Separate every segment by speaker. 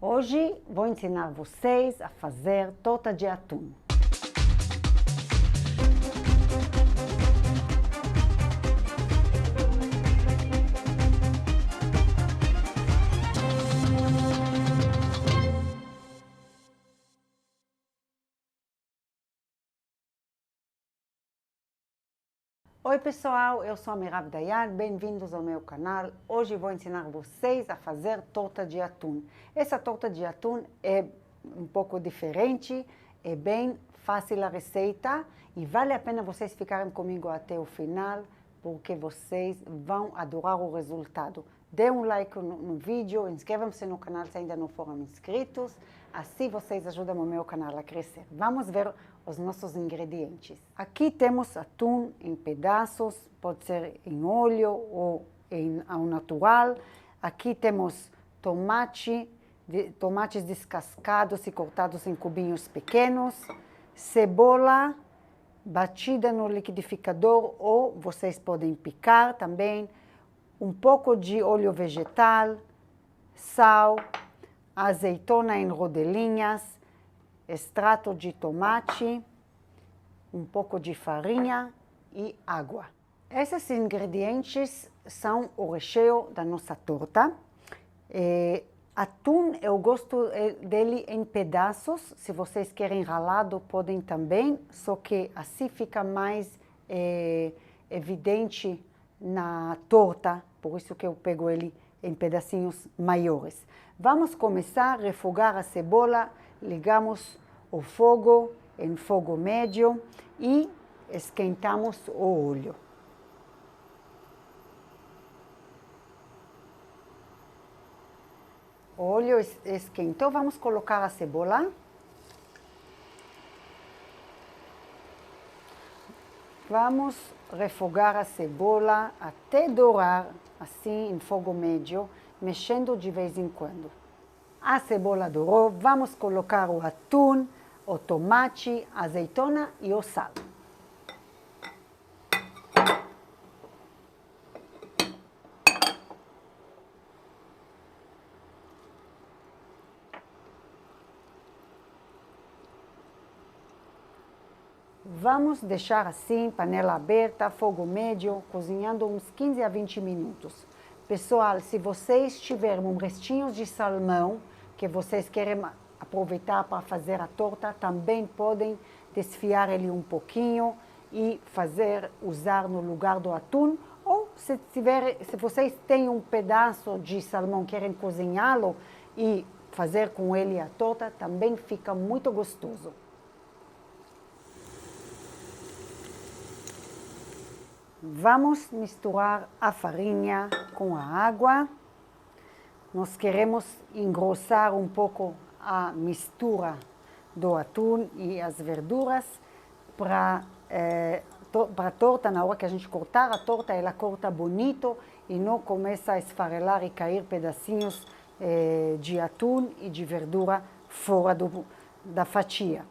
Speaker 1: Hoje vou ensinar vocês a fazer torta de atum. Oi pessoal, eu sou a Mirav Dayan, bem-vindos ao meu canal. Hoje vou ensinar vocês a fazer torta de atum. Essa torta de atum é um pouco diferente, é bem fácil a receita e vale a pena vocês ficarem comigo até o final, porque vocês vão adorar o resultado. Dê um like no vídeo, inscrevam-se no canal se ainda não foram inscritos, assim vocês ajudam o meu canal a crescer. Vamos ver os nossos ingredientes. Aqui temos atum em pedaços, pode ser em óleo ou ao natural. Aqui temos tomates descascados e cortados em cubinhos pequenos, cebola batida no liquidificador ou vocês podem picar também, um pouco de óleo vegetal, sal, azeitona em rodelinhas, extrato de tomate, um pouco de farinha e água. Esses ingredientes são o recheio da nossa torta. Atum, eu gosto dele em pedaços. Se vocês querem ralado, podem também, só que assim fica mais evidente na torta, por isso que eu pego ele em pedacinhos maiores. Vamos começar a refogar a cebola, ligamos o fogo em fogo médio e esquentamos o óleo. O óleo esquentou, vamos colocar a cebola. Vamos refogar a cebola até dourar, assim em fogo médio, mexendo de vez em quando. A cebola dourou, vamos colocar o atum, o tomate, a azeitona e o sal. Vamos deixar assim, panela aberta, fogo médio, cozinhando uns 15 a 20 minutos. Pessoal, se vocês tiverem um restinho de salmão que vocês querem aproveitar para fazer a torta, também podem desfiar ele um pouquinho e usar no lugar do atum. Ou se vocês têm um pedaço de salmão, querem cozinhá-lo e fazer com ele a torta, também fica muito gostoso. Vamos misturar a farinha com a água. Nós queremos engrossar um pouco a mistura do atum e as verduras para a torta. Na hora que a gente cortar a torta, ela corta bonito e não começa a esfarelar e cair pedacinhos de atum e de verdura fora da fatia.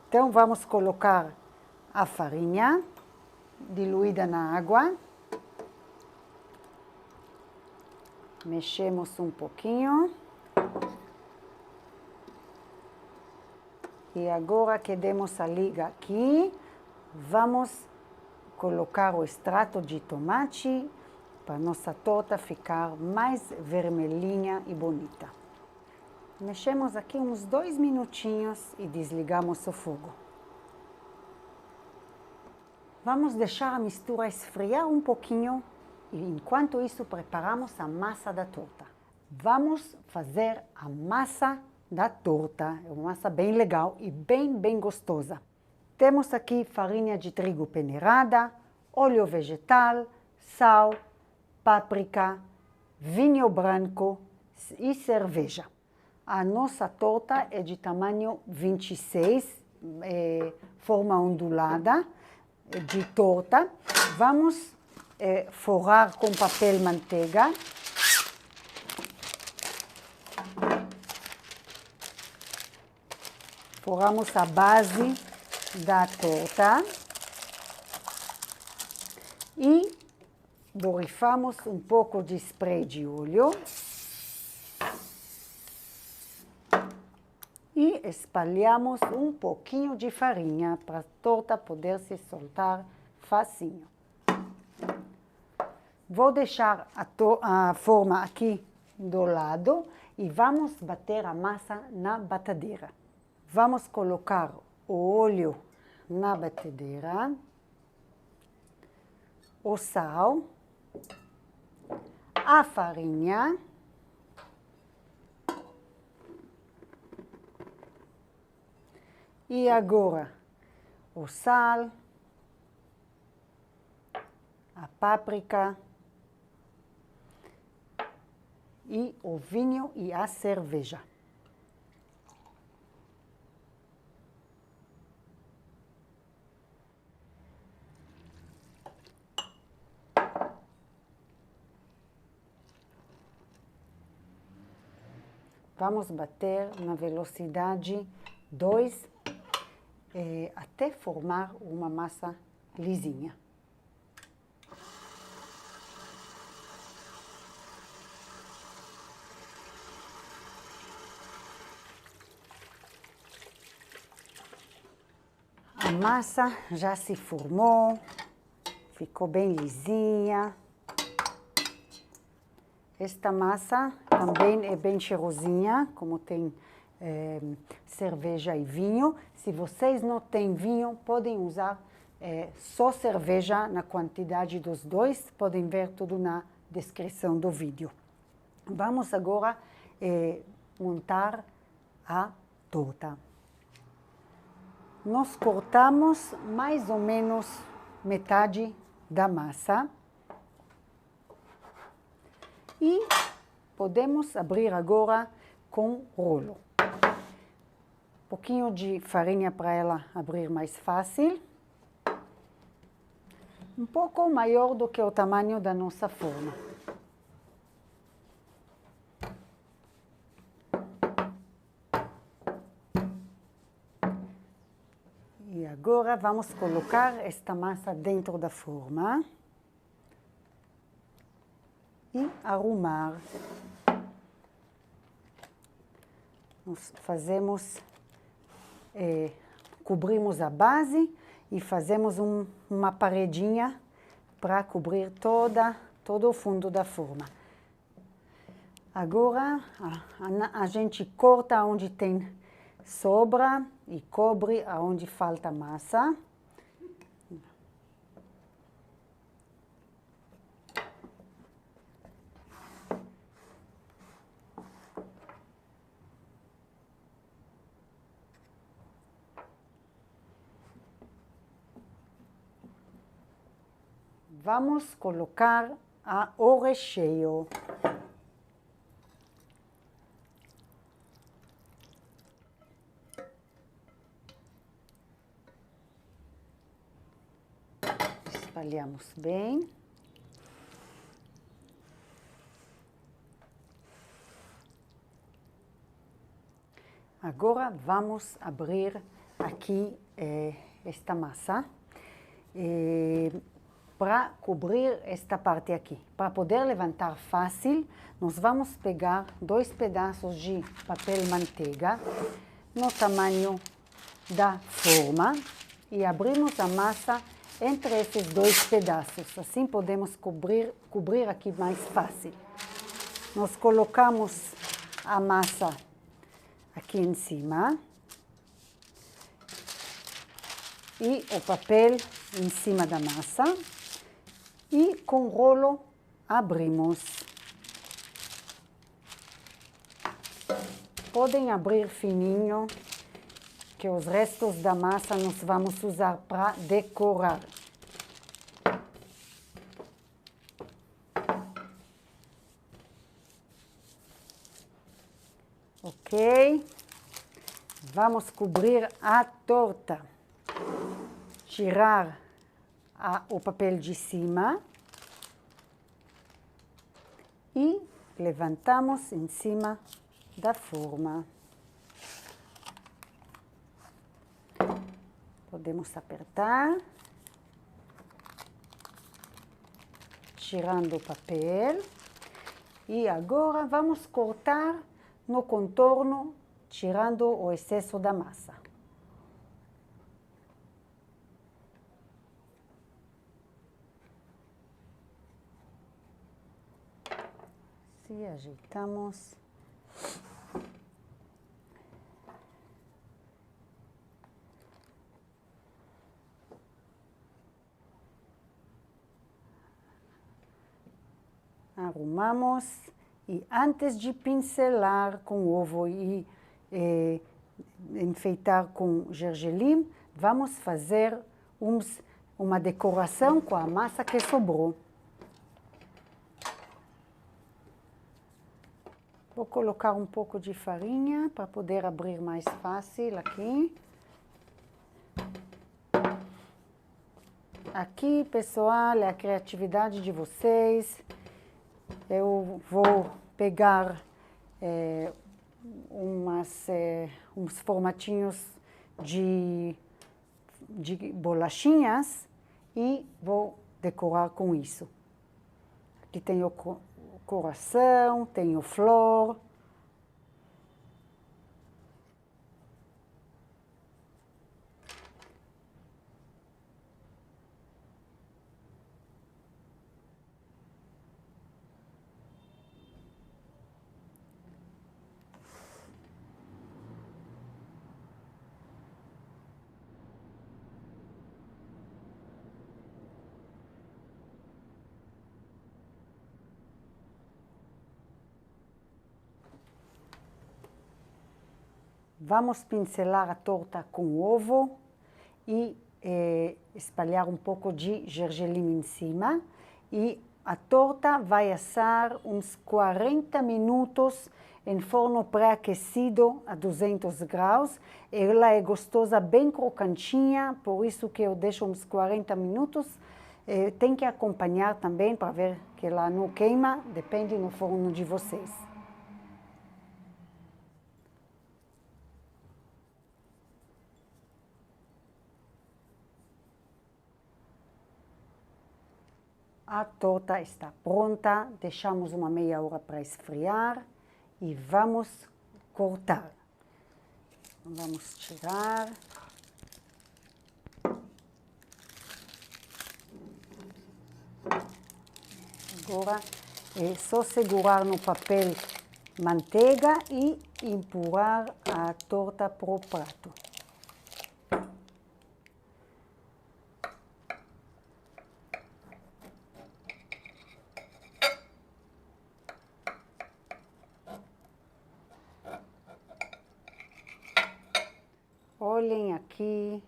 Speaker 1: Então vamos colocar a farinha diluída na água. Mexemos um pouquinho. E agora que demos a liga aqui, vamos colocar o extrato de tomate para nossa torta ficar mais vermelhinha e bonita. Mexemos aqui uns 2 minutinhos e desligamos o fogo. Vamos deixar a mistura esfriar um pouquinho e enquanto isso preparamos a massa da torta. Vamos fazer a massa da torta, é uma massa bem legal e bem gostosa. Temos aqui farinha de trigo peneirada, óleo vegetal, sal, páprica, vinho branco e cerveja. A nossa torta é de tamanho 26, forma ondulada, de torta. Vamos forrar com papel manteiga. Forramos a base da torta e borrifamos um pouco de spray de óleo. E espalhamos um pouquinho de farinha para a torta poder se soltar facinho. Vou deixar a forma aqui do lado e vamos bater a massa na batedeira. Vamos colocar o óleo na batedeira, o sal, a farinha, e agora o sal, a páprica e o vinho e a cerveja. Vamos bater na velocidade 2 até formar uma massa lisinha. A massa já se formou, ficou bem lisinha. Esta massa também é bem cheirosinha, como tem cerveja e vinho. Se vocês não têm vinho, podem usar só cerveja na quantidade dos dois. Podem ver tudo na descrição do vídeo. Vamos agora montar a torta. Nós cortamos mais ou menos metade da massa. E podemos abrir agora com rolo. Um pouquinho de farinha para ela abrir mais fácil. Um pouco maior do que o tamanho da nossa forma. E agora vamos colocar esta massa dentro da forma. E arrumar. Nós fazemos, cobrimos a base e fazemos uma paredinha para cobrir todo o fundo da forma. Agora a gente corta onde tem sobra e cobre aonde falta massa. Vamos colocar o recheio. Espalhamos bem. Agora vamos abrir aqui esta massa. Para cobrir esta parte aqui. Para poder levantar fácil, nós vamos pegar 2 pedaços de papel manteiga no tamanho da forma e abrimos a massa entre esses 2 pedaços. Assim podemos cobrir aqui mais fácil. Nós colocamos a massa aqui em cima e o papel em cima da massa. E com rolo abrimos. Podem abrir fininho, que os restos da massa nós vamos usar para decorar. Ok? Vamos cobrir a torta. Tirar o papel de cima e levantamos em cima da forma. Podemos apertar, tirando o papel. E agora vamos cortar no contorno tirando o excesso da massa. Se ajeitamos. Arrumamos e antes de pincelar com ovo e enfeitar com gergelim, vamos fazer uma decoração com a massa que sobrou. Vou colocar um pouco de farinha para poder abrir mais fácil aqui. Aqui, pessoal, é a criatividade de vocês. Eu vou pegar uns formatinhos de bolachinhas e vou decorar com isso. Aqui tem o coração, tem o flor. Vamos pincelar a torta com ovo e espalhar um pouco de gergelim em cima. E a torta vai assar uns 40 minutos em forno pré-aquecido a 200 graus. Ela é gostosa, bem crocantinha, por isso que eu deixo uns 40 minutos. Tem que acompanhar também para ver que ela não queima, depende no forno de vocês. A torta está pronta, deixamos uma meia hora para esfriar e vamos cortar. Vamos tirar. Agora é só segurar no papel manteiga e empurrar a torta para o prato. Olhem aqui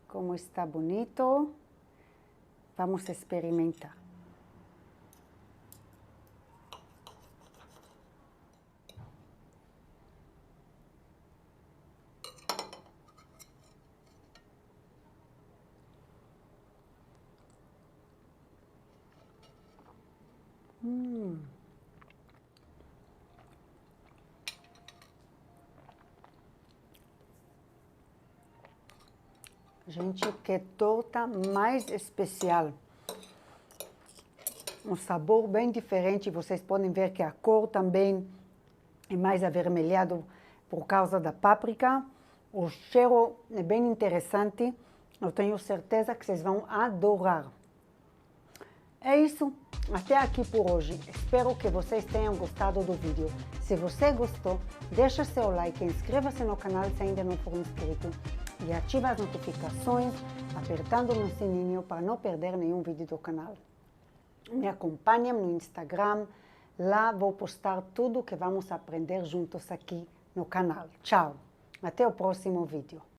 Speaker 1: como está bonito. Vamos experimentar. Gente, que torta mais especial. Um sabor bem diferente. Vocês podem ver que a cor também é mais avermelhado por causa da páprica. O cheiro é bem interessante. Eu tenho certeza que vocês vão adorar. É isso. Até aqui por hoje. Espero que vocês tenham gostado do vídeo. Se você gostou, deixa seu like, inscreva-se no canal se ainda não for inscrito e ative as notificações apertando no sininho para não perder nenhum vídeo do canal. Me acompanhem no Instagram, lá vou postar tudo que vamos aprender juntos aqui no canal. Tchau! Até o próximo vídeo.